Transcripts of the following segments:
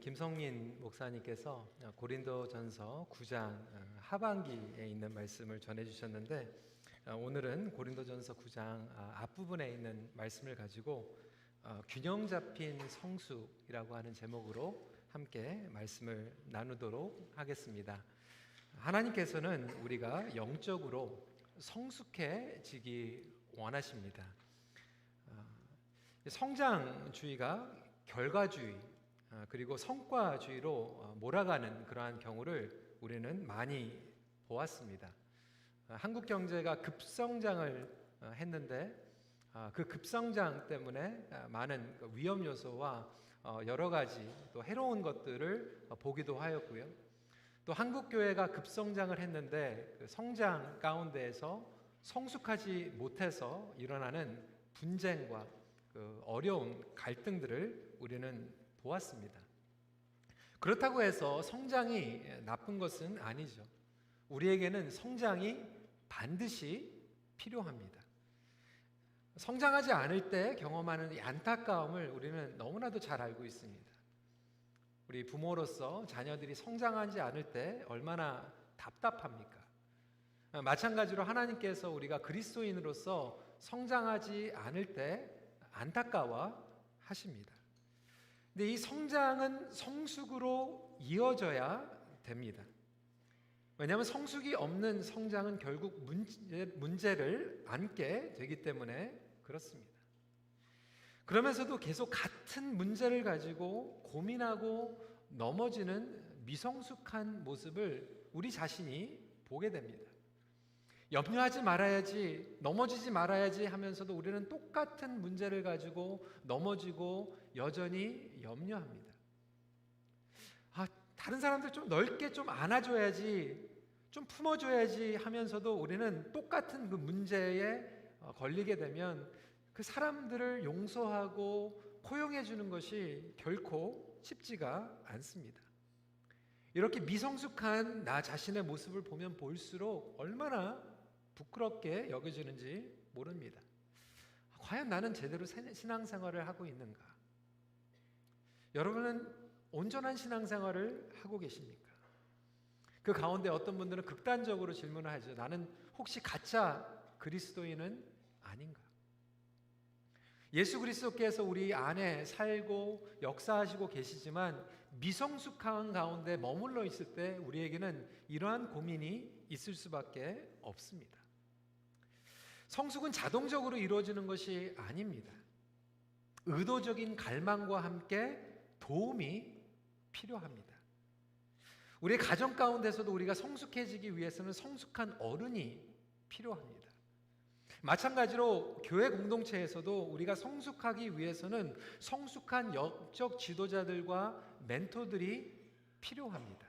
김성민 목사님께서 고린도전서 9장 하반기에 있는 말씀을 전해주셨는데, 오늘은 고린도전서 9장 앞부분에 있는 말씀을 가지고 균형 잡힌 성숙이라고 하는 제목으로 함께 말씀을 나누도록 하겠습니다. 하나님께서는 우리가 영적으로 성숙해지기 원하십니다. 성장주의가 결과주의 그리고 성과주의로 몰아가는 그러한 경우를 우리는 많이 보았습니다. 한국 경제가 급성장을 했는데 그 급성장 때문에 많은 위험 요소와 여러 가지 또 해로운 것들을 보기도 하였고요. 또 한국 교회가 급성장을 했는데 그 성장 가운데에서 성숙하지 못해서 일어나는 분쟁과 그 어려운 갈등들을 우리는 보았습니다. 그렇다고 해서 성장이 나쁜 것은 아니죠. 우리에게는 성장이 반드시 필요합니다. 성장하지 않을 때 경험하는 이 안타까움을 우리는 너무나도 잘 알고 있습니다. 우리 부모로서 자녀들이 성장하지 않을 때 얼마나 답답합니까? 마찬가지로 하나님께서 우리가 그리스도인으로서 성장하지 않을 때 안타까워 하십니다. 근데 이 성장은 성숙으로 이어져야 됩니다. 왜냐하면 성숙이 없는 성장은 결국 문제를 안게 되기 때문에 그렇습니다. 그러면서도 계속 같은 문제를 가지고 고민하고 넘어지는 미성숙한 모습을 우리 자신이 보게 됩니다. 염려하지 말아야지, 넘어지지 말아야지 하면서도 우리는 똑같은 문제를 가지고 넘어지고 여전히 염려합니다. 다른 사람들 좀 넓게 좀 안아줘야지, 좀 품어줘야지 하면서도 우리는 똑같은 그 문제에 걸리게 되면 그 사람들을 용서하고 포용해 주는 것이 결코 쉽지가 않습니다. 이렇게 미성숙한 나 자신의 모습을 보면 볼수록 얼마나 부끄럽게 여겨지는지 모릅니다. 과연 나는 제대로 신앙생활을 하고 있는가? 여러분은 온전한 신앙생활을 하고 계십니까? 그 가운데 어떤 분들은 극단적으로 질문을 하죠. 나는 혹시 가짜 그리스도인은 아닌가? 예수 그리스도께서 우리 안에 살고 역사하시고 계시지만 미성숙한 가운데 머물러 있을 때 우리에게는 이러한 고민이 있을 수밖에 없습니다. 성숙은 자동적으로 이루어지는 것이 아닙니다. 의도적인 갈망과 함께 도움이 필요합니다. 우리의 가정 가운데서도 우리가 성숙해지기 위해서는 성숙한 어른이 필요합니다. 마찬가지로 교회 공동체에서도 우리가 성숙하기 위해서는 성숙한 영적 지도자들과 멘토들이 필요합니다.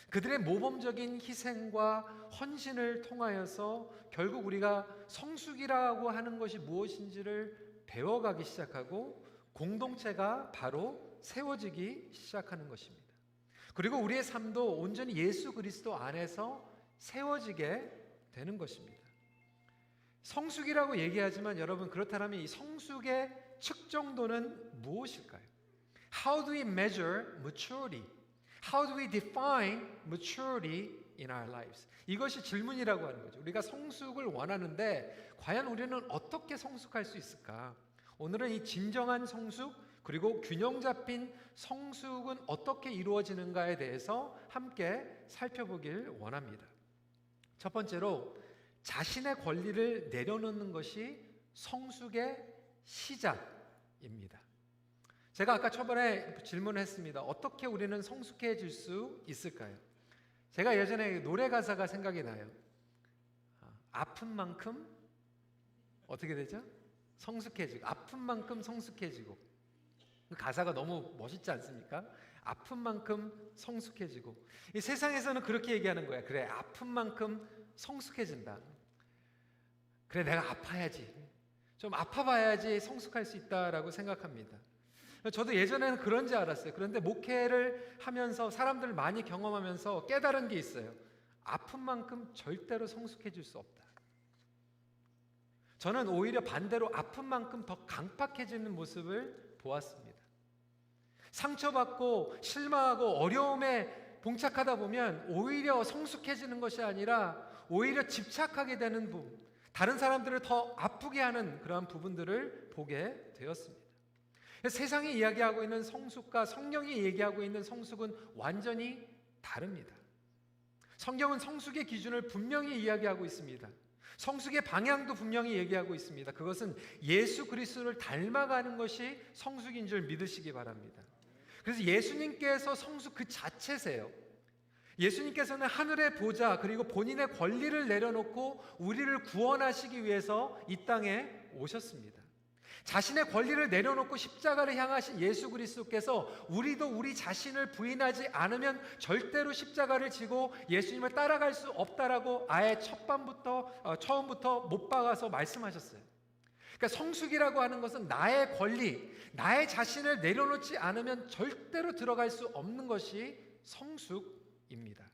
그들의 모범적인 희생과 헌신을 통하여서 결국 우리가 성숙이라고 하는 것이 무엇인지를 배워가기 시작하고 공동체가 바로 세워지기 시작하는 것입니다. 그리고 우리의 삶도 온전히 예수 그리스도 안에서 세워지게 되는 것입니다. 성숙이라고 얘기하지만 여러분, 그렇다면 이 성숙의 측정도는 무엇일까요? How do we measure maturity? How do we define maturity in our lives? 이것이 질문이라고 하는 거죠. 우리가 성숙을 원하는데 과연 우리는 어떻게 성숙할 수 있을까? 오늘은 이 진정한 성숙 그리고 균형 잡힌 성숙은 어떻게 이루어지는가에 대해서 함께 살펴보길 원합니다. 첫 번째로 자신의 권리를 내려놓는 것이 성숙의 시작입니다. 제가 아까 초반에 질문했습니다. 어떻게 우리는 성숙해질 수 있을까요? 제가 예전에 노래 가사가 생각이 나요. 아픈 만큼 어떻게 되죠? 성숙해지고, 아픈 만큼 성숙해지고. 그 가사가 너무 멋있지 않습니까? 아픈 만큼 성숙해지고. 이 세상에서는 그렇게 얘기하는 거야. 그래, 아픈 만큼 성숙해진다. 그래, 내가 아파야지. 좀 아파봐야지 성숙할 수 있다라고 생각합니다. 저도 예전에는 그런 줄 알았어요. 그런데 목회를 하면서 사람들을 많이 경험하면서 깨달은 게 있어요. 아픈 만큼 절대로 성숙해질 수 없다. 저는 오히려 반대로 아픈 만큼 더 강팍해지는 모습을 보았습니다. 상처받고 실망하고 어려움에 봉착하다 보면 오히려 성숙해지는 것이 아니라 오히려 집착하게 되는 부분, 다른 사람들을 더 아프게 하는 그러한 부분들을 보게 되었습니다. 세상이 이야기하고 있는 성숙과 성령이 얘기하고 있는 성숙은 완전히 다릅니다. 성경은 성숙의 기준을 분명히 이야기하고 있습니다. 성숙의 방향도 분명히 얘기하고 있습니다. 그것은 예수 그리스도를 닮아가는 것이 성숙인 줄 믿으시기 바랍니다. 그래서 예수님께서 성숙 그 자체세요. 예수님께서는 하늘의 보좌 그리고 본인의 권리를 내려놓고 우리를 구원하시기 위해서 이 땅에 오셨습니다. 자신의 권리를 내려놓고 십자가를 향하신 예수 그리스도께서 우리도 우리 자신을 부인하지 않으면 절대로 십자가를 지고 예수님을 따라갈 수 없다라고 아예 처음부터 못 박아서 말씀하셨어요. 그러니까 성숙이라고 하는 것은 나의 권리, 나의 자신을 내려놓지 않으면 절대로 들어갈 수 없는 것이 성숙입니다.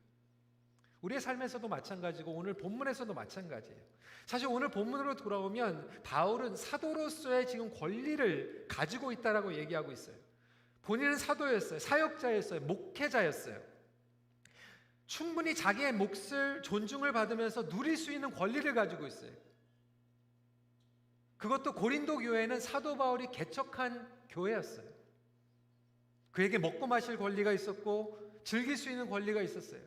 우리의 삶에서도 마찬가지고 오늘 본문에서도 마찬가지예요. 사실 오늘 본문으로 돌아오면 바울은 사도로서의 지금 권리를 가지고 있다라고 얘기하고 있어요. 본인은 사도였어요. 사역자였어요. 목회자였어요. 충분히 자기의 몫을 존중을 받으면서 누릴 수 있는 권리를 가지고 있어요. 그것도 고린도 교회는 사도 바울이 개척한 교회였어요. 그에게 먹고 마실 권리가 있었고 즐길 수 있는 권리가 있었어요.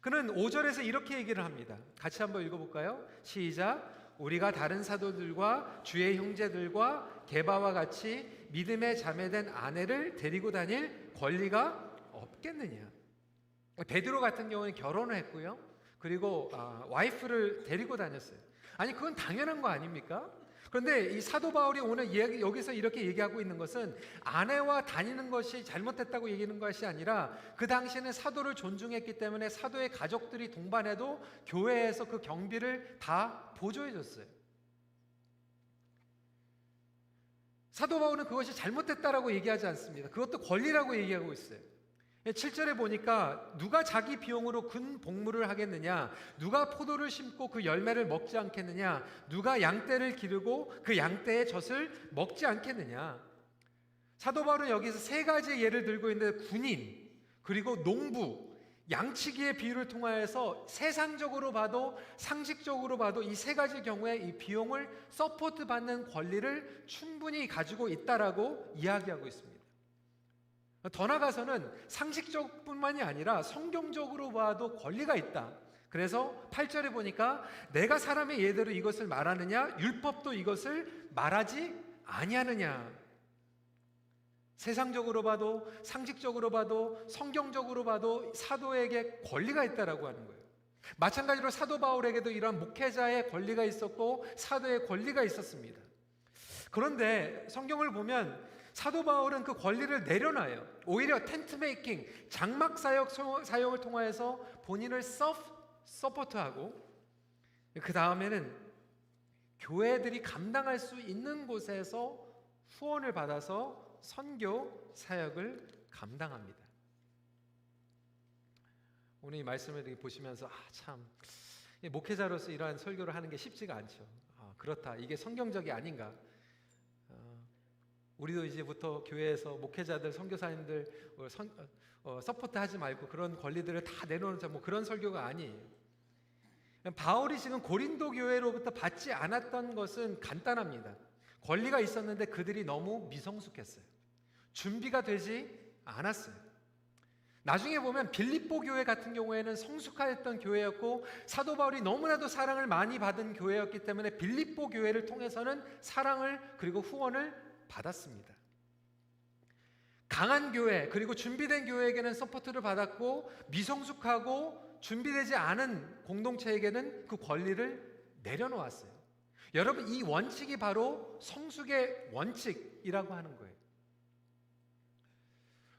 그는 5절에서 이렇게 얘기를 합니다. 같이 한번 읽어볼까요? 시작. 우리가 다른 사도들과 주의 형제들과 게바와 같이 믿음에 자매된 아내를 데리고 다닐 권리가 없겠느냐. 베드로 같은 경우는 결혼을 했고요. 그리고 와이프를 데리고 다녔어요. 아니 그건 당연한 거 아닙니까? 그런데 이 사도 바울이 오늘 여기서 이렇게 얘기하고 있는 것은 아내와 다니는 것이 잘못됐다고 얘기하는 것이 아니라 그 당시에는 사도를 존중했기 때문에 사도의 가족들이 동반해도 교회에서 그 경비를 다 보조해 줬어요. 사도 바울은 그것이 잘못됐다라고 얘기하지 않습니다. 그것도 권리라고 얘기하고 있어요. 7절에 보니까 누가 자기 비용으로 군 복무를 하겠느냐, 누가 포도를 심고 그 열매를 먹지 않겠느냐, 누가 양떼를 기르고 그 양떼의 젖을 먹지 않겠느냐. 사도 바울은 여기서 세 가지의 예를 들고 있는데 군인 그리고 농부, 양치기의 비유를 통하여서 세상적으로 봐도 상식적으로 봐도 이 세 가지 경우에 이 비용을 서포트 받는 권리를 충분히 가지고 있다라고 이야기하고 있습니다. 더 나아가서는 상식적뿐만이 아니라 성경적으로 봐도 권리가 있다. 그래서 8절에 보니까 내가 사람의 예대로 이것을 말하느냐, 율법도 이것을 말하지 아니하느냐. 세상적으로 봐도 상식적으로 봐도 성경적으로 봐도 사도에게 권리가 있다라고 하는 거예요. 마찬가지로 사도 바울에게도 이러한 목회자의 권리가 있었고 사도의 권리가 있었습니다. 그런데 성경을 보면 사도 바울은 그 권리를 내려놔요. 오히려 텐트 메이킹, 장막 사역을 통하여서 본인을 서포트하고 그 다음에는 교회들이 감당할 수 있는 곳에서 후원을 받아서 선교 사역을 감당합니다. 오늘 이 말씀을 이렇게 보시면서 참 목회자로서 이러한 설교를 하는 게 쉽지가 않죠. 그렇다. 이게 성경적이 아닌가. 우리도 이제부터 교회에서 목회자들, 선교사님들 서포트하지 말고 그런 권리들을 다 내놓는 그런 설교가 아니에요. 바울이 지금 고린도 교회로부터 받지 않았던 것은 간단합니다. 권리가 있었는데 그들이 너무 미성숙했어요. 준비가 되지 않았어요. 나중에 보면 빌립보 교회 같은 경우에는 성숙하였던 교회였고 사도 바울이 너무나도 사랑을 많이 받은 교회였기 때문에 빌립보 교회를 통해서는 사랑을 그리고 후원을 받았습니다. 강한 교회 그리고 준비된 교회에게는 서포트를 받았고 미성숙하고 준비되지 않은 공동체에게는 그 권리를 내려놓았어요. 여러분 이 원칙이 바로 성숙의 원칙이라고 하는 거예요.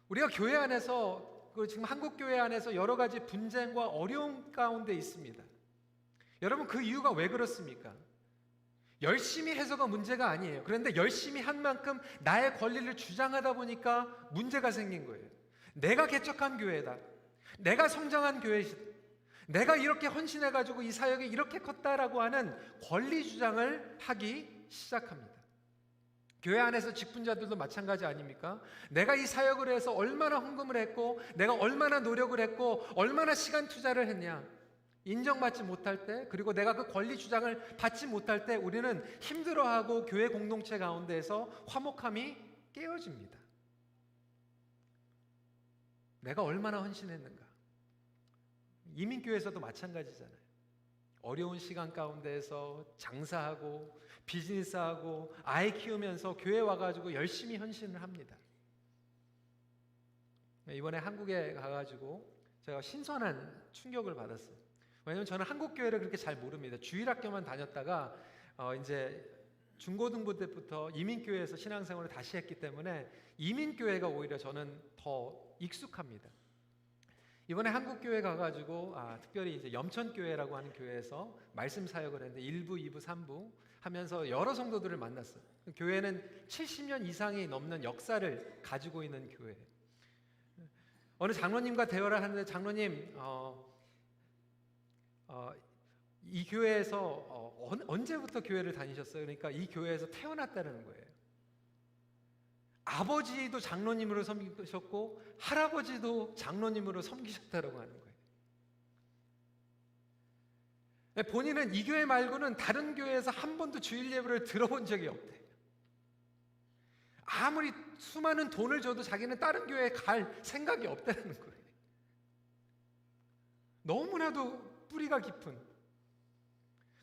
우리가 교회 안에서 지금 한국 교회 안에서 여러 가지 분쟁과 어려움 가운데 있습니다. 여러분 그 이유가 왜 그렇습니까? 열심히 해서가 문제가 아니에요. 그런데 열심히 한 만큼 나의 권리를 주장하다 보니까 문제가 생긴 거예요. 내가 개척한 교회다. 내가 성장한 교회이다. 내가 이렇게 헌신해가지고 이 사역이 이렇게 컸다라고 하는 권리 주장을 하기 시작합니다. 교회 안에서 직분자들도 마찬가지 아닙니까? 내가 이 사역을 해서 얼마나 헌금을 했고, 내가 얼마나 노력을 했고, 얼마나 시간 투자를 했냐. 인정받지 못할 때, 그리고 내가 그 권리 주장을 받지 못할 때 우리는 힘들어하고 교회 공동체 가운데에서 화목함이 깨어집니다. 내가 얼마나 헌신했는가. 이민교회에서도 마찬가지잖아요. 어려운 시간 가운데에서 장사하고 비즈니스하고 아이 키우면서 교회 와가지고 열심히 헌신을 합니다. 이번에 한국에 가가지고 제가 신선한 충격을 받았어요. 왜냐하면 저는 한국 교회를 그렇게 잘 모릅니다. 주일학교만 다녔다가 이제 중고등부 때부터 이민교회에서 신앙생활을 다시 했기 때문에 이민교회가 오히려 저는 더 익숙합니다. 이번에 한국교회 가가지고 특별히 이제 염천교회라고 하는 교회에서 말씀 사역을 했는데 1부, 2부, 3부 하면서 여러 성도들을 만났어요. 교회는 70년 이상이 넘는 역사를 가지고 있는 교회. 어느 장로님과 대화를 하는데 장로님 이 교회에서 언제부터 교회를 다니셨어요? 그러니까 이 교회에서 태어났다는 거예요. 아버지도 장로님으로 섬기셨고 할아버지도 장로님으로 섬기셨다고 하는 거예요. 본인은 이 교회 말고는 다른 교회에서 한 번도 주일 예배를 들어본 적이 없대요. 아무리 수많은 돈을 줘도 자기는 다른 교회에 갈 생각이 없다는 거예요. 너무나도 뿌리가 깊은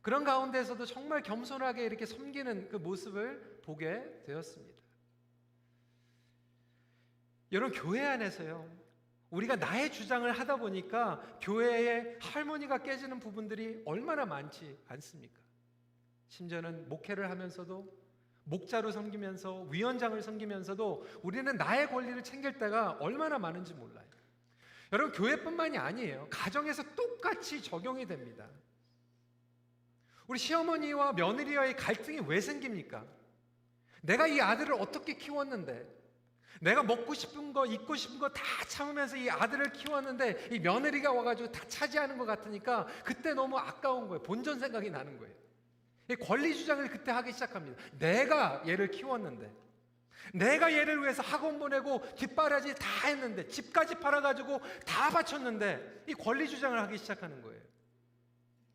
그런 가운데서도 정말 겸손하게 이렇게 섬기는 그 모습을 보게 되었습니다. 여러분, 교회 안에서요, 우리가 나의 주장을 하다 보니까 교회의 할머니가 깨지는 부분들이 얼마나 많지 않습니까? 심지어는 목회를 하면서도 목자로 섬기면서 위원장을 섬기면서도 우리는 나의 권리를 챙길 때가 얼마나 많은지 몰라요. 여러분, 교회뿐만이 아니에요. 가정에서 똑같이 적용이 됩니다. 우리 시어머니와 며느리와의 갈등이 왜 생깁니까? 내가 이 아들을 어떻게 키웠는데, 내가 먹고 싶은 거, 입고 싶은 거 다 참으면서 이 아들을 키웠는데 이 며느리가 와가지고 다 차지하는 것 같으니까 그때 너무 아까운 거예요. 본전 생각이 나는 거예요. 권리 주장을 그때 하기 시작합니다. 내가 얘를 키웠는데, 내가 얘를 위해서 학원 보내고 뒷바라지 다 했는데, 집까지 팔아가지고 다 바쳤는데 이 권리 주장을 하기 시작하는 거예요.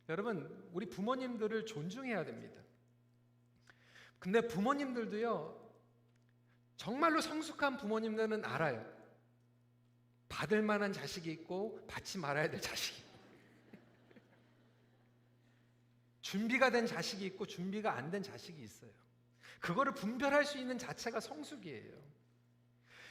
여러분, 우리 부모님들을 존중해야 됩니다. 근데 부모님들도요, 정말로 성숙한 부모님들은 알아요. 받을 만한 자식이 있고 받지 말아야 될 자식이 있고, 준비가 된 자식이 있고 준비가 안 된 자식이 있어요. 그거를 분별할 수 있는 자체가 성숙이에요.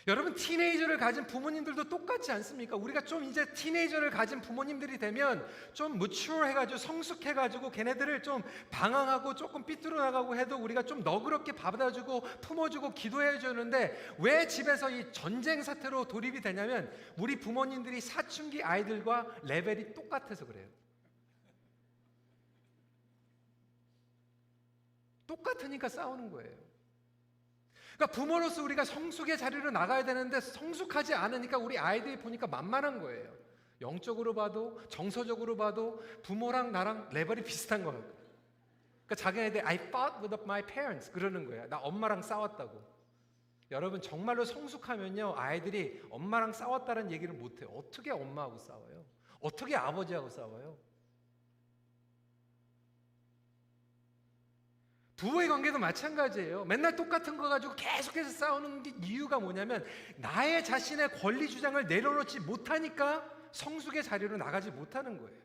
여러분, 티네이저를 가진 부모님들도 똑같지 않습니까? 우리가 좀 이제 티네이저를 가진 부모님들이 되면 좀 mature 해가지고 성숙해가지고 걔네들을 좀 방황하고 조금 삐뚤어 나가고 해도 우리가 좀 너그럽게 받아주고 품어주고 기도해 주는데, 왜 집에서 이 전쟁 사태로 돌입이 되냐면 우리 부모님들이 사춘기 아이들과 레벨이 똑같아서 그래요. 똑같으니까 싸우는 거예요. 그러니까 부모로서 우리가 성숙의 자리로 나가야 되는데 성숙하지 않으니까 우리 아이들이 보니까 만만한 거예요. 영적으로 봐도 정서적으로 봐도 부모랑 나랑 레벨이 비슷한 거예요. 그러니까 자기네들 I fought with my parents 그러는 거예요. 나 엄마랑 싸웠다고. 여러분, 정말로 성숙하면요, 아이들이 엄마랑 싸웠다는 얘기를 못해요. 어떻게 엄마하고 싸워요? 어떻게 아버지하고 싸워요? 부부의 관계도 마찬가지예요. 맨날 똑같은 거 가지고 계속해서 싸우는 게 이유가 뭐냐면 나의 자신의 권리 주장을 내려놓지 못하니까 성숙의 자리로 나가지 못하는 거예요.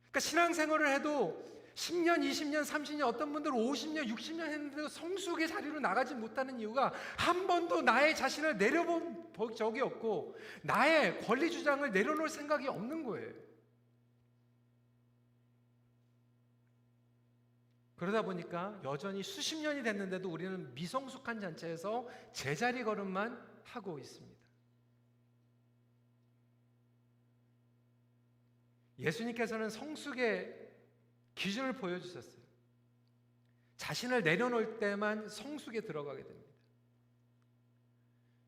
그러니까 신앙생활을 해도 10년, 20년, 30년, 어떤 분들은 50년, 60년 했는데도 성숙의 자리로 나가지 못하는 이유가 한 번도 나의 자신을 내려본 적이 없고 나의 권리 주장을 내려놓을 생각이 없는 거예요. 그러다 보니까 여전히 수십 년이 됐는데도 우리는 미성숙한 잔치에서 제자리 걸음만 하고 있습니다. 예수님께서는 성숙의 기준을 보여주셨어요. 자신을 내려놓을 때만 성숙에 들어가게 됩니다.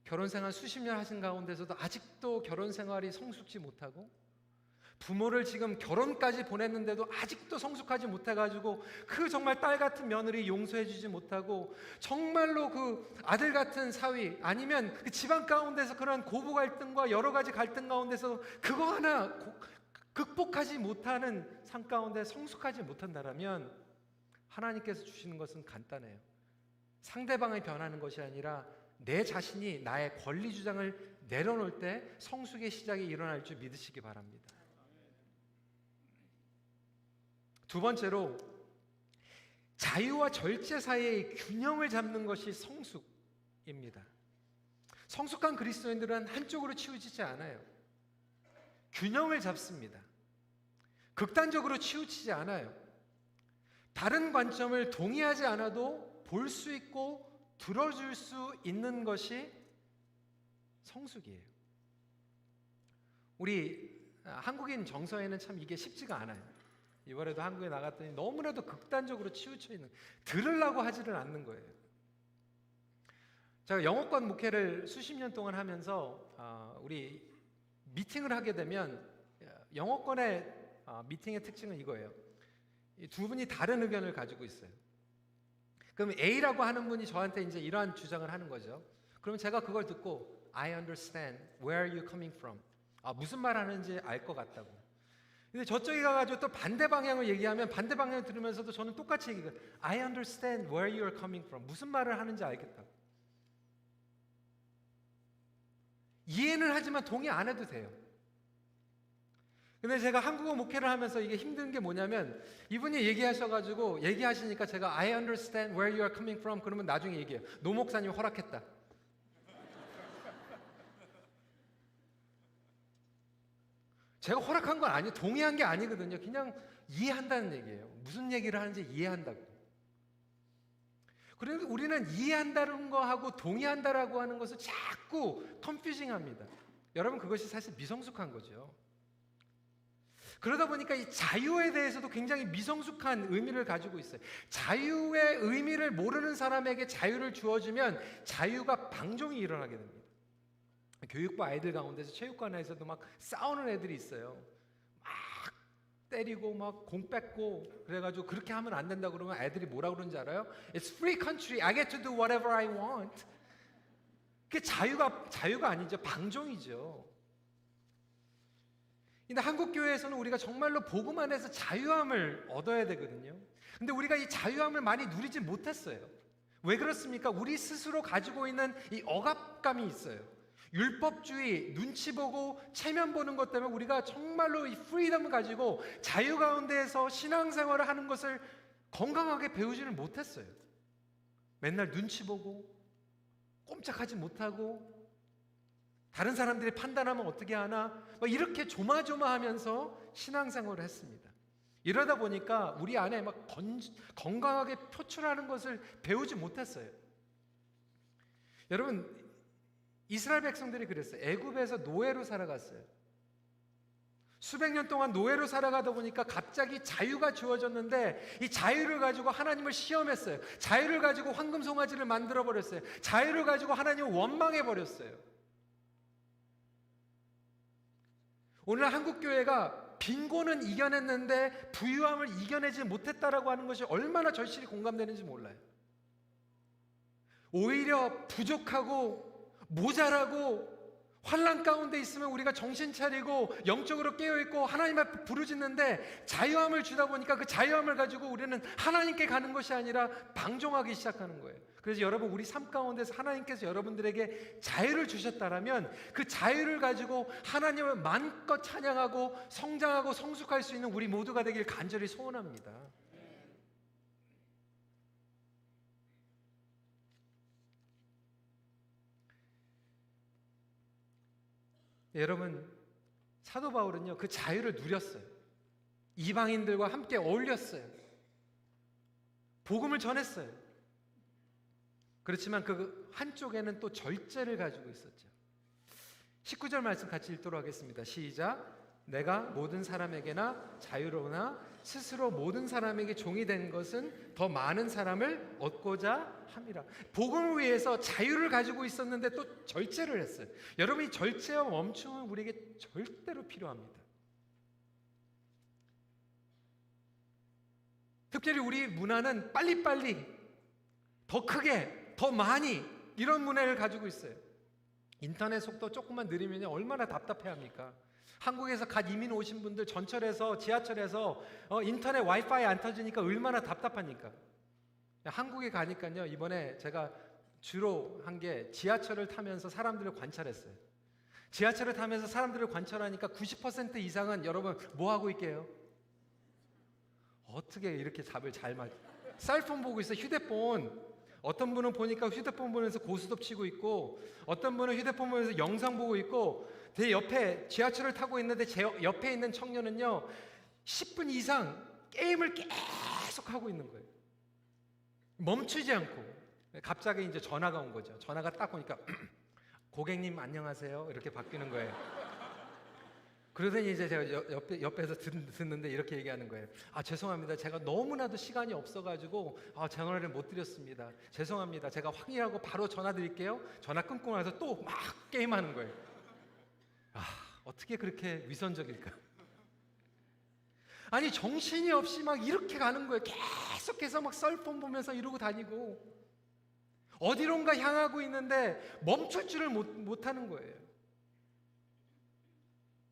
결혼 생활 수십 년 하신 가운데서도 아직도 결혼 생활이 성숙지 못하고 부모를 지금 결혼까지 보냈는데도 아직도 성숙하지 못해가지고 그 정말 딸 같은 며느리 용서해주지 못하고 정말로 그 아들 같은 사위 아니면 그 집안 가운데서 그런 고부 갈등과 여러 가지 갈등 가운데서 그거 하나 극복하지 못하는 삶 가운데 성숙하지 못한다라면 하나님께서 주시는 것은 간단해요. 상대방이 변하는 것이 아니라 내 자신이 나의 권리 주장을 내려놓을 때 성숙의 시작이 일어날 줄 믿으시기 바랍니다. 두 번째로 자유와 절제 사이의 균형을 잡는 것이 성숙입니다. 성숙한 그리스도인들은 한쪽으로 치우치지 않아요. 균형을 잡습니다. 극단적으로 치우치지 않아요. 다른 관점을 동의하지 않아도 볼 수 있고 들어줄 수 있는 것이 성숙이에요. 우리 한국인 정서에는 참 이게 쉽지가 않아요. 이번에도 한국에 나갔더니 너무나도 극단적으로 치우쳐 있는, 들으려고 하지를 않는 거예요. 제가 영어권 목회를 수십 년 동안 하면서 우리 미팅을 하게 되면 영어권의 미팅의 특징은 이거예요. 두 분이 다른 의견을 가지고 있어요. 그럼 A라고 하는 분이 저한테 이제 이러한 주장을 하는 거죠. 그러면 제가 그걸 듣고 I understand where are you coming from. 무슨 말 하는지 알 것 같다고. 근데 저쪽에 가가지고 또 반대 방향을 얘기하면 반대 방향을 들으면서도 저는 똑같이 얘기해요. I understand where you are coming from. 무슨 말을 하는지 알겠다고. 이해는 하지만 동의 안 해도 돼요. 근데 제가 한국어 목회를 하면서 이게 힘든 게 뭐냐면 이분이 얘기하셔가지고 얘기하시니까 제가 I understand where you are coming from 그러면 나중에 얘기해요. 노 목사님 허락했다. 제가 허락한 건 아니에요. 동의한 게 아니거든요. 그냥 이해한다는 얘기예요. 무슨 얘기를 하는지 이해한다고. 그런데 우리는 이해한다는 거하고 동의한다라고 하는 것을 자꾸 컨퓨징합니다. 여러분 그것이 사실 미성숙한 거죠. 그러다 보니까 이 자유에 대해서도 굉장히 미성숙한 의미를 가지고 있어요. 자유의 의미를 모르는 사람에게 자유를 주어주면 자유가 방종이 일어나게 됩니다. 교육부 아이들 가운데서 체육관에서도 막 싸우는 애들이 있어요. 막 때리고 막 공 뺏고 그래가지고 그렇게 하면 안 된다 그러면 애들이 뭐라 그러는지 알아요? It's free country. I get to do whatever I want. 그게 자유가 아니죠. 방종이죠. 근데 한국 교회에서는 우리가 정말로 복음 안에서 자유함을 얻어야 되거든요. 근데 우리가 이 자유함을 많이 누리지 못했어요. 왜 그렇습니까? 우리 스스로 가지고 있는 이 억압감이 있어요. 율법주의, 눈치 보고 체면 보는 것 때문에 우리가 정말로 이 프리덤을 가지고 자유 가운데에서 신앙생활을 하는 것을 건강하게 배우지를 못했어요. 맨날 눈치 보고 꼼짝하지 못하고 다른 사람들이 판단하면 어떻게 하나 막 이렇게 조마조마하면서 신앙생활을 했습니다. 이러다 보니까 우리 안에 막 건강하게 표출하는 것을 배우지 못했어요. 여러분 이스라엘 백성들이 그랬어요. 애굽에서 노예로 살아갔어요. 수백 년 동안 노예로 살아가다 보니까 갑자기 자유가 주어졌는데 이 자유를 가지고 하나님을 시험했어요. 자유를 가지고 황금 송아지를 만들어 버렸어요. 자유를 가지고 하나님을 원망해 버렸어요. 오늘 한국 교회가 빈곤은 이겨냈는데 부유함을 이겨내지 못했다라고 하는 것이 얼마나 절실히 공감되는지 몰라요. 오히려 부족하고 모자라고 환난 가운데 있으면 우리가 정신 차리고 영적으로 깨어있고 하나님 앞에 부르짖는데 자유함을 주다 보니까 그 자유함을 가지고 우리는 하나님께 가는 것이 아니라 방종하기 시작하는 거예요. 그래서 여러분 우리 삶 가운데서 하나님께서 여러분들에게 자유를 주셨다라면 그 자유를 가지고 하나님을 마음껏 찬양하고 성장하고 성숙할 수 있는 우리 모두가 되길 간절히 소원합니다. 여러분 사도 바울은요 그 자유를 누렸어요. 이방인들과 함께 어울렸어요. 복음을 전했어요. 그렇지만 그 한쪽에는 또 절제를 가지고 있었죠. 19절 말씀 같이 읽도록 하겠습니다. 시작. 내가 모든 사람에게나 자유로우나 스스로 모든 사람에게 종이 된 것은 더 많은 사람을 얻고자 함이라. 복음을 위해서 자유를 가지고 있었는데 또 절제를 했어요. 여러분 이 절제와 멈춤은 우리에게 절대로 필요합니다. 특별히 우리 문화는 빨리빨리, 더 크게, 더 많이 이런 문화를 가지고 있어요. 인터넷 속도 조금만 느리면 얼마나 답답해합니까? 한국에서 갓 이민 오신 분들 전철에서 지하철에서 인터넷 와이파이 안 터지니까 얼마나 답답합니까? 한국에 가니까요, 이번에 제가 주로 한 게 지하철을 타면서 사람들을 관찰했어요. 지하철을 타면서 사람들을 관찰하니까 90% 이상은 여러분 뭐 하고 있게요? 어떻게 이렇게 답을 잘 맞? 셀폰 보고 있어, 휴대폰. 어떤 분은 보니까 휴대폰 보면서 고스톱 치고 있고, 어떤 분은 휴대폰 보면서 영상 보고 있고, 제 옆에 지하철을 타고 있는데 제 옆에 있는 청년은요 10분 이상 게임을 계속 하고 있는 거예요. 멈추지 않고. 갑자기 이제 전화가 온 거죠. 전화가 딱 오니까 고객님 안녕하세요 이렇게 바뀌는 거예요. 그러더니 이제 제가 옆에서 듣는데 이렇게 얘기하는 거예요. 아, 죄송합니다. 제가 너무나도 시간이 없어가지고 전화를 못 드렸습니다. 죄송합니다. 제가 확인하고 바로 전화 드릴게요. 전화 끊고 나서 또 막 게임하는 거예요. 아, 어떻게 그렇게 위선적일까? 아니, 정신이 없이 막 이렇게 가는 거예요. 계속해서 막 셀폰 보면서 이러고 다니고 어디론가 향하고 있는데 멈출 줄을 못하는 거예요.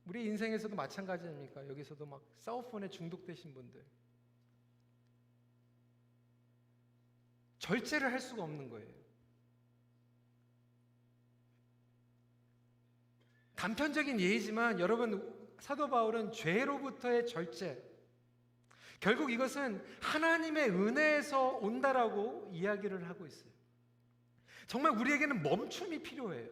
우리 인생에서도 마찬가지 아닙니까? 여기서도 막 사우폰에 중독되신 분들, 절제를 할 수가 없는 거예요. 단편적인 예이지만 여러분, 사도 바울은 죄로부터의 절제, 결국 이것은 하나님의 은혜에서 온다라고 이야기를 하고 있어요. 정말 우리에게는 멈춤이 필요해요.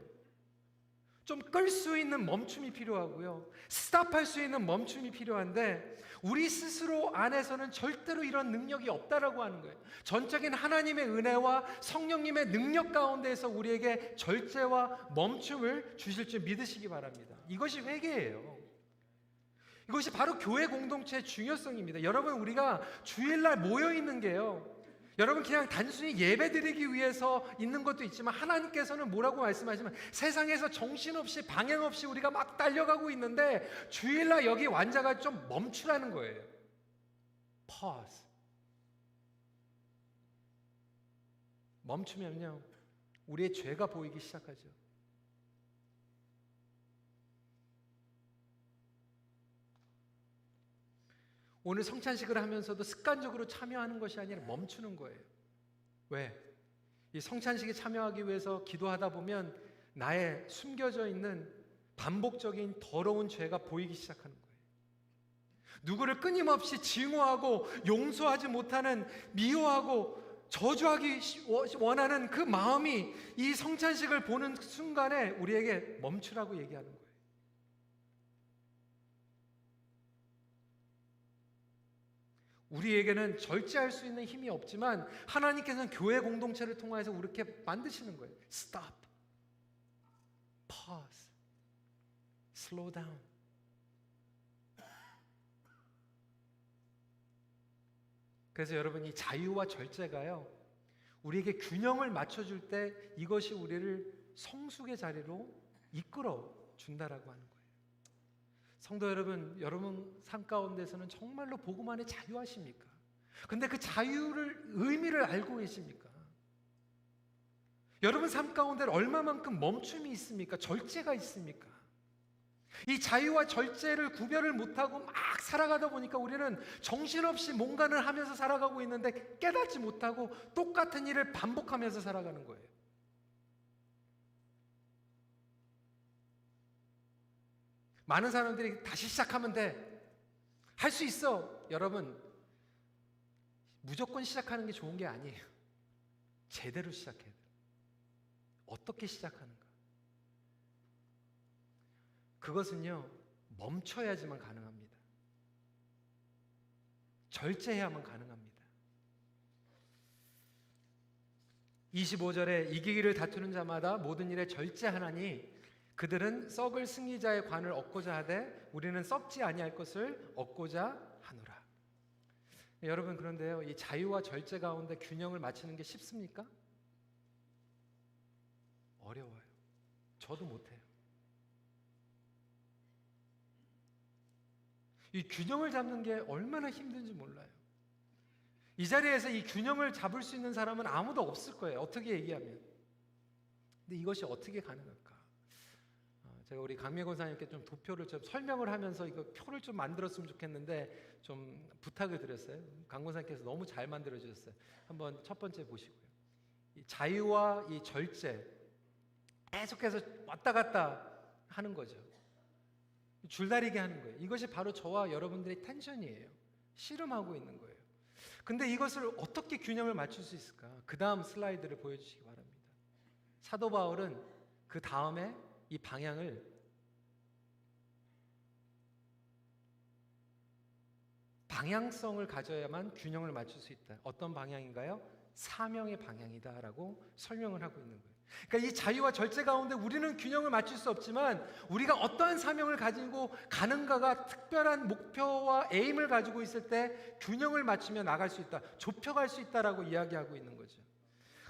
좀 끌 수 있는 멈춤이 필요하고요, 스탑할 수 있는 멈춤이 필요한데 우리 스스로 안에서는 절대로 이런 능력이 없다라고 하는 거예요. 전적인 하나님의 은혜와 성령님의 능력 가운데에서 우리에게 절제와 멈춤을 주실 줄 믿으시기 바랍니다. 이것이 회개예요. 이것이 바로 교회 공동체의 중요성입니다. 여러분, 우리가 주일날 모여 있는 게요, 여러분 그냥 단순히 예배 드리기 위해서 있는 것도 있지만 하나님께서는 뭐라고 말씀하시면 세상에서 정신없이 방향 없이 우리가 막 달려가고 있는데 주일날 여기 앉아가 좀 멈추라는 거예요. Pause. 멈추면요 우리의 죄가 보이기 시작하죠. 오늘 성찬식을 하면서도 습관적으로 참여하는 것이 아니라 멈추는 거예요. 왜? 이 성찬식에 참여하기 위해서 기도하다 보면 나의 숨겨져 있는 반복적인 더러운 죄가 보이기 시작하는 거예요. 누구를 끊임없이 증오하고 용서하지 못하는, 미워하고 저주하기 원하는 그 마음이 이 성찬식을 보는 순간에 우리에게 멈추라고 얘기하는 거예요. 우리에게는 절제할 수 있는 힘이 없지만 하나님께서는 교회 공동체를 통해서 이렇게 만드시는 거예요. Stop, pause, slow down. 그래서 여러분, 이 자유와 절제가요 우리에게 균형을 맞춰줄 때 이것이 우리를 성숙의 자리로 이끌어 준다라고 하는 거예요. 성도 여러분, 여러분 삶 가운데서는 정말로 복음 안에 자유하십니까? 근데 그 자유를 의미를 알고 계십니까? 여러분 삶 가운데 얼마만큼 멈춤이 있습니까? 절제가 있습니까? 이 자유와 절제를 구별을 못하고 막 살아가다 보니까 우리는 정신없이 뭔가를 하면서 살아가고 있는데 깨닫지 못하고 똑같은 일을 반복하면서 살아가는 거예요. 많은 사람들이 다시 시작하면 돼, 할 수 있어. 여러분, 무조건 시작하는 게 좋은 게 아니에요. 제대로 시작해야 돼요. 어떻게 시작하는가? 그것은요 멈춰야지만 가능합니다. 절제해야만 가능합니다. 25절에 이기기를 다투는 자마다 모든 일에 절제하나니 그들은 썩을 승리자의 관을 얻고자 하되 우리는 썩지 아니할 것을 얻고자 하노라. 여러분, 그런데요 이 자유와 절제 가운데 균형을 맞추는 게 쉽습니까? 어려워요. 저도 못해요. 이 균형을 잡는 게 얼마나 힘든지 몰라요. 이 자리에서 이 균형을 잡을 수 있는 사람은 아무도 없을 거예요. 어떻게 얘기하면. 근데 이것이 어떻게 가능할까? 제가 우리 강미애 권사님께 좀 도표를 좀 설명을 하면서 이거 표를 좀 만들었으면 좋겠는데 좀 부탁을 드렸어요. 강 권사님께서 너무 잘 만들어 주셨어요. 한번 첫 번째 보시고요. 이 자유와 이 절제 계속해서 왔다 갔다 하는 거죠. 줄다리기 하는 거예요. 이것이 바로 저와 여러분들의 텐션이에요. 씨름하고 있는 거예요. 근데 이것을 어떻게 균형을 맞출 수 있을까? 그 다음 슬라이드를 보여주시기 바랍니다. 사도 바울은 그 다음에 이 방향성을 가져야만 균형을 맞출 수 있다. 어떤 방향인가요? 사명의 방향이다라고 설명을 하고 있는 거예요. 그러니까 이 자유와 절제 가운데 우리는 균형을 맞출 수 없지만 우리가 어떠한 사명을 가지고 가는가가 특별한 목표와 에임을 가지고 있을 때 균형을 맞추며 나갈 수 있다. 좁혀갈 수 있다라고 이야기하고 있는 거죠.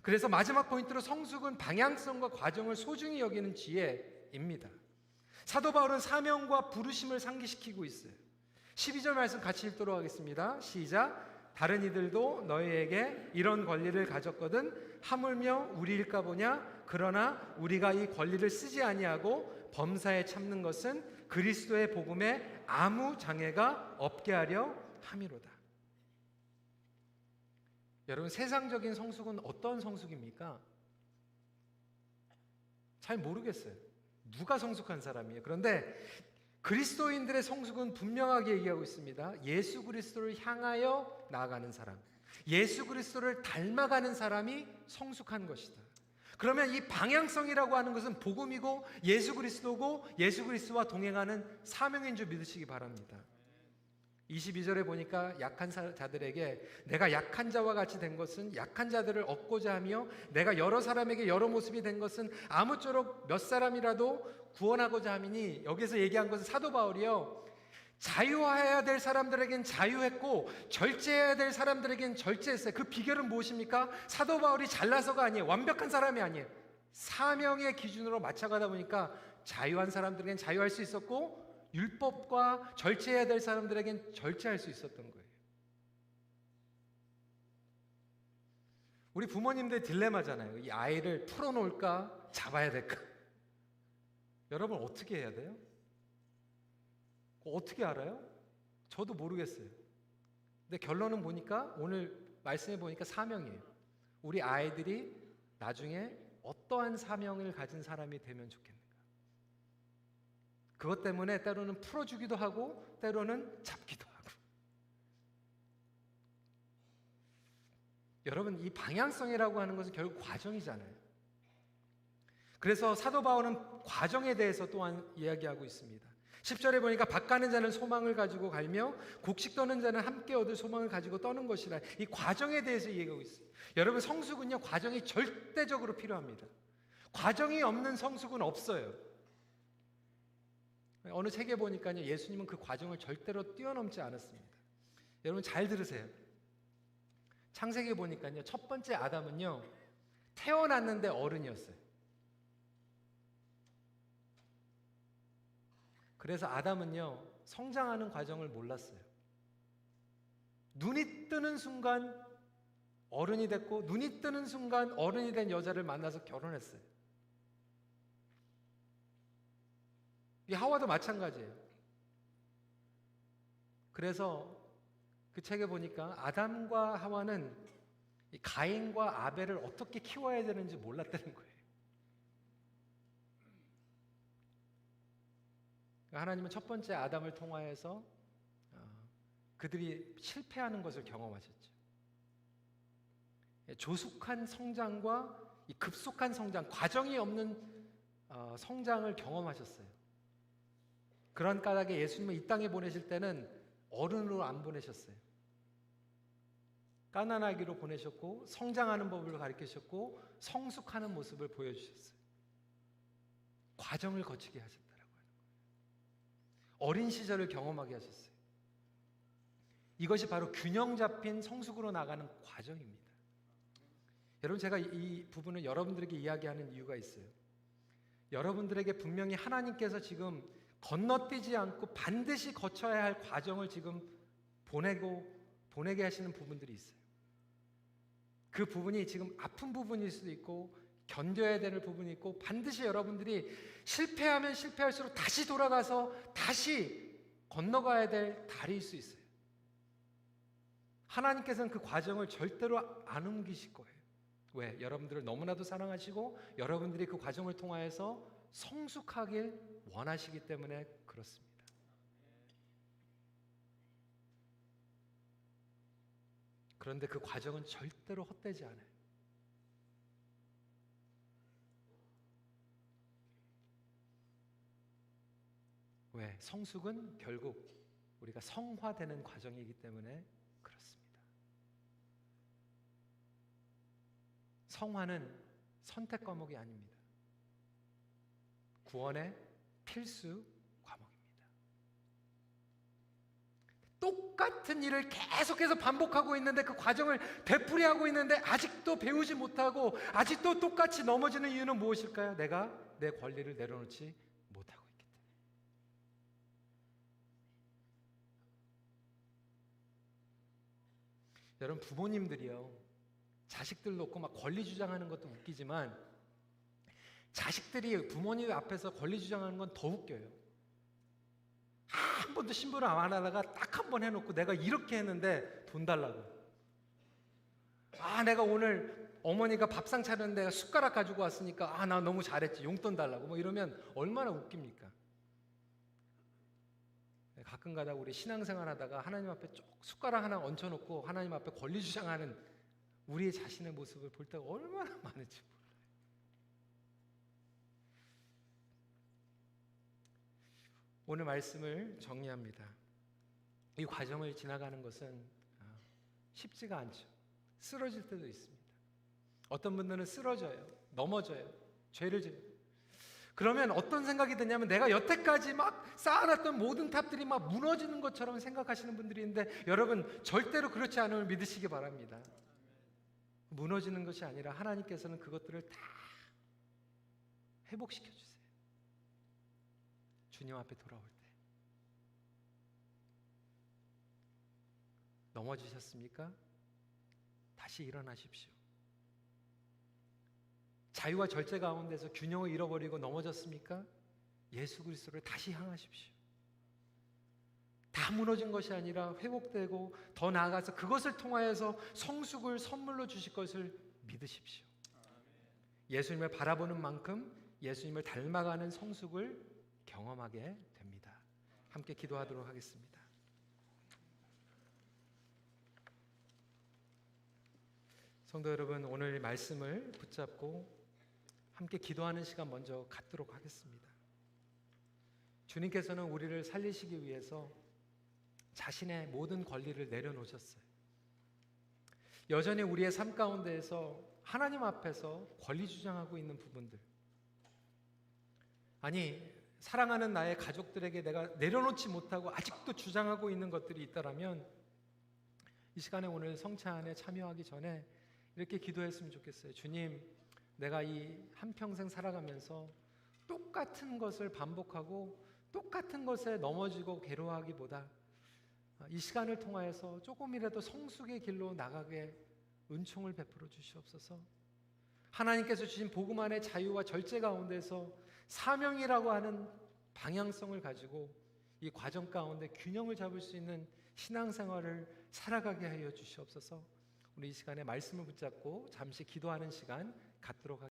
그래서 마지막 포인트로 성숙은 방향성과 과정을 소중히 여기는 지혜입니다. 사도 바울은 사명과 부르심을 상기시키고 있어요. 12절 말씀 같이 읽도록 하겠습니다. 시작. 다른 이들도 너희에게 이런 권리를 가졌거든 하물며 우리일까 보냐. 그러나 우리가 이 권리를 쓰지 아니하고 범사에 참는 것은 그리스도의 복음에 아무 장애가 없게 하려 함이로다. 여러분, 세상적인 성숙은 어떤 성숙입니까? 잘 모르겠어요. 누가 성숙한 사람이에요? 그런데 그리스도인들의 성숙은 분명하게 얘기하고 있습니다. 예수 그리스도를 향하여 나아가는 사람, 예수 그리스도를 닮아가는 사람이 성숙한 것이다. 그러면 이 방향성이라고 하는 것은 복음이고 예수 그리스도고 예수 그리스도와 동행하는 사명인 줄 믿으시기 바랍니다. 22절에 보니까 약한 자들에게 내가 약한 자와 같이 된 것은 약한 자들을 얻고자 하며 내가 여러 사람에게 여러 모습이 된 것은 아무쪼록 몇 사람이라도 구원하고자 함이니, 여기서 얘기한 것은 사도 바울이요, 자유해야 될 사람들에겐 자유했고 절제해야 될 사람들에겐 절제했어요. 그 비결은 무엇입니까? 사도 바울이 잘나서가 아니에요. 완벽한 사람이 아니에요. 사명의 기준으로 맞춰가다 보니까 자유한 사람들에겐 자유할 수 있었고 율법과 절제해야 될 사람들에겐 절제할 수 있었던 거예요. 우리 부모님들 딜레마잖아요. 이 아이를 풀어놓을까 잡아야 될까? 여러분 어떻게 해야 돼요? 어떻게 알아요? 저도 모르겠어요. 근데 결론은 보니까 오늘 말씀해 보니까 사명이에요. 우리 아이들이 나중에 어떠한 사명을 가진 사람이 되면 좋겠는가? 그것 때문에 때로는 풀어주기도 하고 때로는 잡기도 하고. 여러분, 이 방향성이라고 하는 것은 결국 과정이잖아요. 그래서 사도 바울은 과정에 대해서 또한 이야기하고 있습니다. 10절에 보니까 밭 가는 자는 소망을 가지고 갈며 곡식 떠는 자는 함께 얻을 소망을 가지고 떠는 것이라. 이 과정에 대해서 얘기하고 있어요. 여러분, 성숙은요 과정이 절대적으로 필요합니다. 과정이 없는 성숙은 없어요. 어느 책에 보니까요 예수님은 그 과정을 절대로 뛰어넘지 않았습니다. 여러분 잘 들으세요. 창세기에 보니까요 첫 번째 아담은요 태어났는데 어른이었어요. 그래서 아담은요 성장하는 과정을 몰랐어요. 눈이 뜨는 순간 어른이 됐고 눈이 뜨는 순간 어른이 된 여자를 만나서 결혼했어요. 이 하와도 마찬가지예요. 그래서 그 책에 보니까 아담과 하와는 이 가인과 아벨을 어떻게 키워야 되는지 몰랐다는 거예요. 하나님은 첫 번째 아담을 통하여서 그들이 실패하는 것을 경험하셨죠. 조숙한 성장과 이 급속한 성장, 과정이 없는 성장을 경험하셨어요. 그런 까닭에 예수님을 이 땅에 보내실 때는 어른으로 안 보내셨어요. 가난하기로 보내셨고 성장하는 법을 가르치셨고 성숙하는 모습을 보여주셨어요. 과정을 거치게 하셨다라고 하는 거예요. 어린 시절을 경험하게 하셨어요. 이것이 바로 균형 잡힌 성숙으로 나가는 과정입니다. 여러분, 제가 이 부분을 여러분들에게 이야기하는 이유가 있어요. 여러분들에게 분명히 하나님께서 지금 건너뛰지 않고 반드시 거쳐야 할 과정을 지금 보내게 하시는 부분들이 있어요. 그 부분이 지금 아픈 부분일 수도 있고 견뎌야 되는 부분이 있고 반드시 여러분들이 실패하면 실패할수록 다시 돌아가서 다시 건너가야 될 다리일 수 있어요. 하나님께서는 그 과정을 절대로 안 옮기실 거예요. 왜? 여러분들을 너무나도 사랑하시고 여러분들이 그 과정을 통하여서 성숙하길 원하시기 때문에 그렇습니다. 그런데 그 과정은 절대로 헛되지 않아요. 왜? 성숙은 결국 우리가 성화되는 과정이기 때문에 그렇습니다. 성화는 선택 과목이 아닙니다. 구원의 필수 과목입니다. 똑같은 일을 계속해서 반복하고 있는데 그 과정을 되풀이하고 있는데 아직도 배우지 못하고 아직도 똑같이 넘어지는 이유는 무엇일까요? 내가 내 권리를 내려놓지 못하고 있기 때문에. 여러분, 부모님들이요, 자식들 놓고 막 권리 주장하는 것도 웃기지만 자식들이 부모님 앞에서 권리 주장하는 건 더 웃겨요. 한 번도 신부를 안 하다가 딱 한 번 해놓고 내가 이렇게 했는데 돈 달라고. 내가 오늘 어머니가 밥상 차렸는데 내가 숟가락 가지고 왔으니까 나 너무 잘했지, 용돈 달라고. 뭐 이러면 얼마나 웃깁니까? 가끔 가다 우리 신앙생활 하다가 하나님 앞에 쭉 숟가락 하나 얹혀놓고 하나님 앞에 권리 주장하는 우리의 자신의 모습을 볼 때가 얼마나 많은지 몰라요. 오늘 말씀을 정리합니다. 이 과정을 지나가는 것은 쉽지가 않죠. 쓰러질 때도 있습니다. 어떤 분들은 쓰러져요. 넘어져요. 죄를 지어요. 그러면 어떤 생각이 드냐면 내가 여태까지 막 쌓아놨던 모든 탑들이 막 무너지는 것처럼 생각하시는 분들이 있는데 여러분, 절대로 그렇지 않음을 믿으시기 바랍니다. 무너지는 것이 아니라 하나님께서는 그것들을 다 회복시켜 주세요. 주님 앞에 돌아올 때. 넘어지셨습니까? 다시 일어나십시오. 자유와 절제 가운데서 균형을 잃어버리고 넘어졌습니까? 예수 그리스도를 다시 향하십시오. 다 무너진 것이 아니라 회복되고 더 나아가서 그것을 통하여서 성숙을 선물로 주실 것을 믿으십시오. 예수님을 바라보는 만큼 예수님을 닮아가는 성숙을 경험하게 됩니다. 함께 기도하도록 하겠습니다. 성도 여러분, 오늘 말씀을 붙잡고 함께 기도하는 시간 먼저 갖도록 하겠습니다. 주님께서는 우리를 살리시기 위해서 자신의 모든 권리를 내려놓으셨어요. 여전히 우리의 삶 가운데에서 하나님 앞에서 권리 주장하고 있는 부분들, 아니 사랑하는 나의 가족들에게 내가 내려놓지 못하고 아직도 주장하고 있는 것들이 있다라면 이 시간에 오늘 성찬에 참여하기 전에 이렇게 기도했으면 좋겠어요. 주님, 내가 이 한평생 살아가면서 똑같은 것을 반복하고 똑같은 것에 넘어지고 괴로워하기보다 이 시간을 통하여서 조금이라도 성숙의 길로 나가게 은총을 베풀어 주시옵소서. 하나님께서 주신 복음 안의 자유와 절제 가운데서 사명이라고 하는 방향성을 가지고 이 과정 가운데 균형을 잡을 수 있는 신앙생활을 살아가게 하여 주시옵소서. 우리 이 시간에 말씀을 붙잡고 잠시 기도하는 시간 갖도록 하겠습니다.